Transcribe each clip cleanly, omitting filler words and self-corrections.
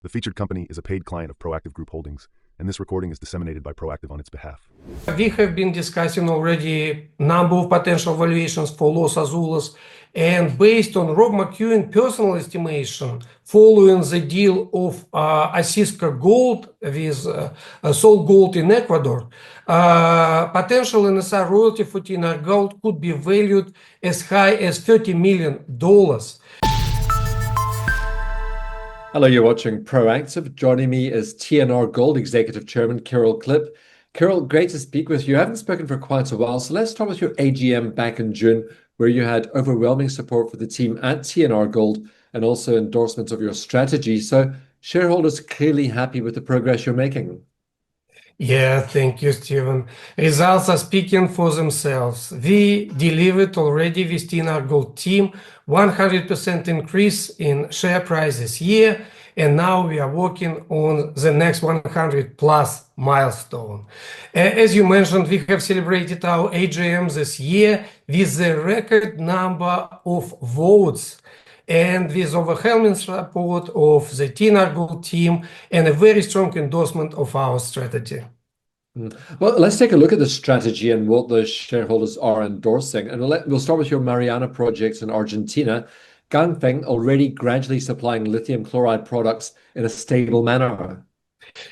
The featured company is a paid client of Proactive Group Holdings, and this recording is disseminated by Proactive on its behalf. We have been discussing already number of potential valuations for Los Azules, and based on Rob McEwen personal estimation, following the deal of Osisko Gold with Sol Gold in Ecuador, potential NSR royalty for TNR Gold could be valued as high as $30 million. Hello, you're watching Proactive. Joining me is TNR Gold Executive Chairman Kirill Klip. Kirill, great to speak with you. I haven't spoken for quite a while, so let's start with your AGM back in June, where you had overwhelming support for the team at TNR Gold and also endorsements of your strategy. So shareholders clearly happy with the progress you're making. Yeah, thank you, Stephen. Results are speaking for themselves. We delivered already with TNR Gold team 100% increase in share price this year, and now we are working on the next 100 plus milestone. As you mentioned, we have celebrated our AGM this year with a record number of votes and with overwhelming support of the TNR Gold team and a very strong endorsement of our strategy. Well, let's take a look at the strategy and what the shareholders are endorsing. And we'll start with your Mariana projects in Argentina. Ganfeng already gradually supplying lithium chloride products in a stable manner.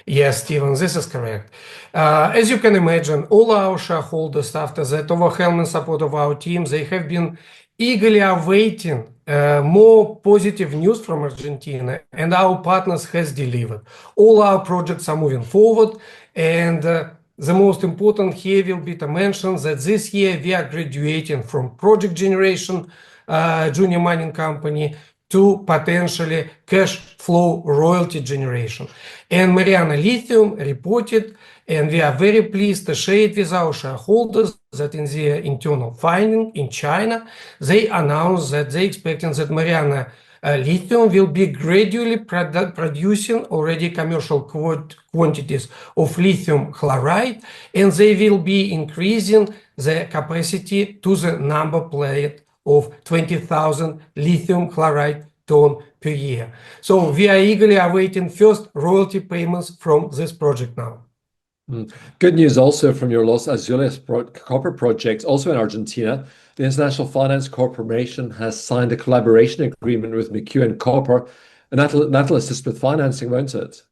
Yes, Stephen, this is correct. As you can imagine, all our shareholders, after that overwhelming support of our team, they have been eagerly awaiting more positive news from Argentina, and our partners has delivered. All our projects are moving forward, and the most important here will be to mention that this year we are graduating from project generation junior mining company to potentially cash flow royalty generation. And Mariana Lithium reported, and we are very pleased to share it with our shareholders, that in their internal finding in China, they announced that they expecting that Mariana Lithium will be gradually producing already commercial quantities of lithium chloride, and they will be increasing the capacity to the number plate of 20,000 lithium chloride ton per year. So we are eagerly awaiting first royalty payments from this project now. Good news also from your Los Azules copper projects, also in Argentina. The International Finance Corporation has signed a collaboration agreement with McEwen Copper, and that'll assist with financing, won't it?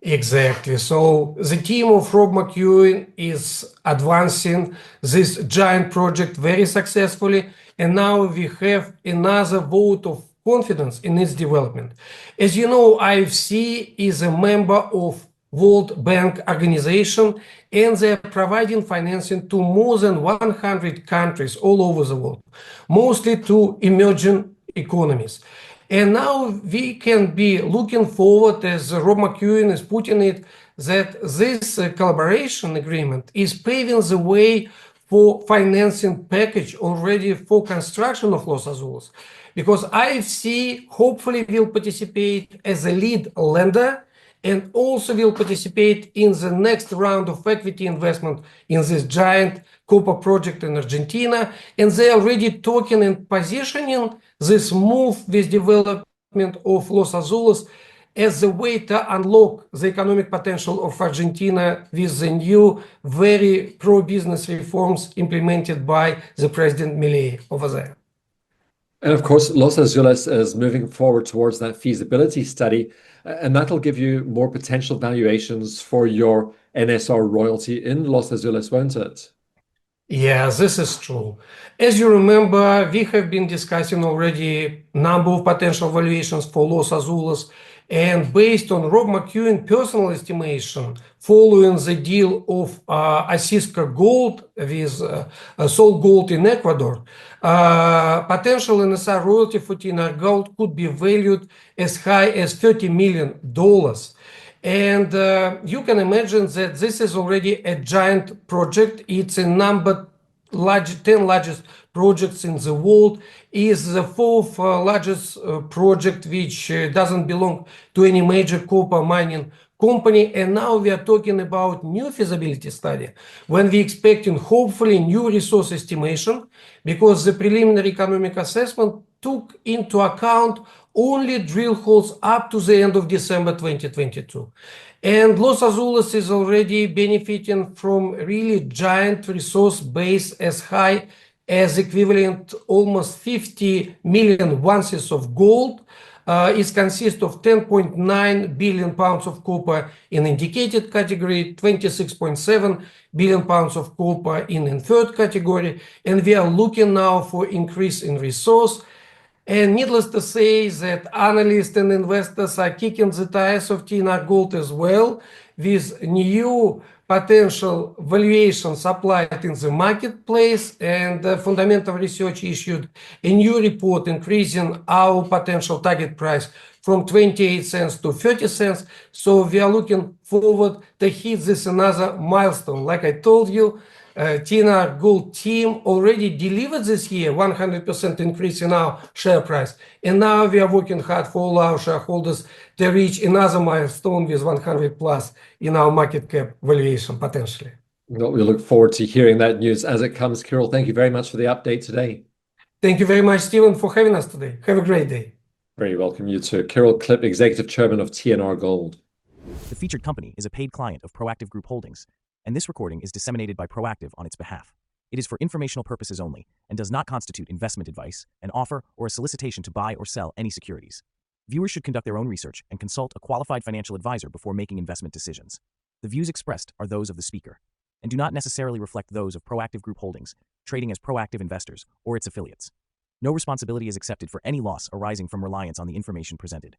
Exactly. So the team of Rob McEwen is advancing this giant project very successfully, and now we have another vote of confidence in its development. As you know, IFC is a member of World Bank Organization, and they are providing financing to more than 100 countries all over the world, mostly to emerging economies. And now we can be looking forward, as Rob McEwen is putting it, that this collaboration agreement is paving the way for financing package already for construction of Los Azules, because IFC hopefully will participate as a lead lender and also will participate in the next round of equity investment in this giant copper project in Argentina. And they are already talking and positioning this move with development of Los Azules as a way to unlock the economic potential of Argentina with the new, very pro-business reforms implemented by the President Milei over there. And of course, Los Azules is moving forward towards that feasibility study, and that'll give you more potential valuations for your NSR royalty in Los Azules, won't it? Yeah, this is true. As you remember, we have been discussing already number of potential valuations for Los Azules, and based on Rob McEwen personal estimation, following the deal of Osisko Gold with Sol Gold in Ecuador, potential NSR royalty for TNR Gold could be valued as high as $30 million. And you can imagine that this is already a giant project. It's a 10 largest projects in the world, is the fourth largest project which doesn't belong to any major copper mining company. And now we are talking about new feasibility study when we expecting hopefully new resource estimation, because the preliminary economic assessment took into account only drill holes up to the end of December 2022. And Los Azules is already benefiting from really giant resource base as high as equivalent almost 50 million ounces of gold. It consists of 10.9 billion pounds of copper in indicated category, 26.7 billion pounds of copper in inferred category, and we are looking now for increase in resource. And needless to say that analysts and investors are kicking the tires of TNR Gold as well, with new potential valuations applied in the marketplace, and fundamental research issued a new report increasing our potential target price from 28 cents to 30 cents. So we are looking forward to hit this another milestone. Like I told you, TNR Gold team already delivered this year 100% increase in our share price. And now we are working hard for all our shareholders to reach another milestone with 100 plus in our market cap valuation potentially. Well, we look forward to hearing that news as it comes. Kirill, thank you very much for the update today. Thank you very much, Stephen, for having us today. Have a great day. Very welcome, you too. Kirill Klip, Executive Chairman of TNR Gold. The featured company is a paid client of Proactive Group Holdings, and this recording is disseminated by Proactive on its behalf. It is for informational purposes only and does not constitute investment advice, an offer, or a solicitation to buy or sell any securities. Viewers should conduct their own research and consult a qualified financial advisor before making investment decisions. The views expressed are those of the speaker and do not necessarily reflect those of Proactive Group Holdings, trading as Proactive Investors or its affiliates. No responsibility is accepted for any loss arising from reliance on the information presented.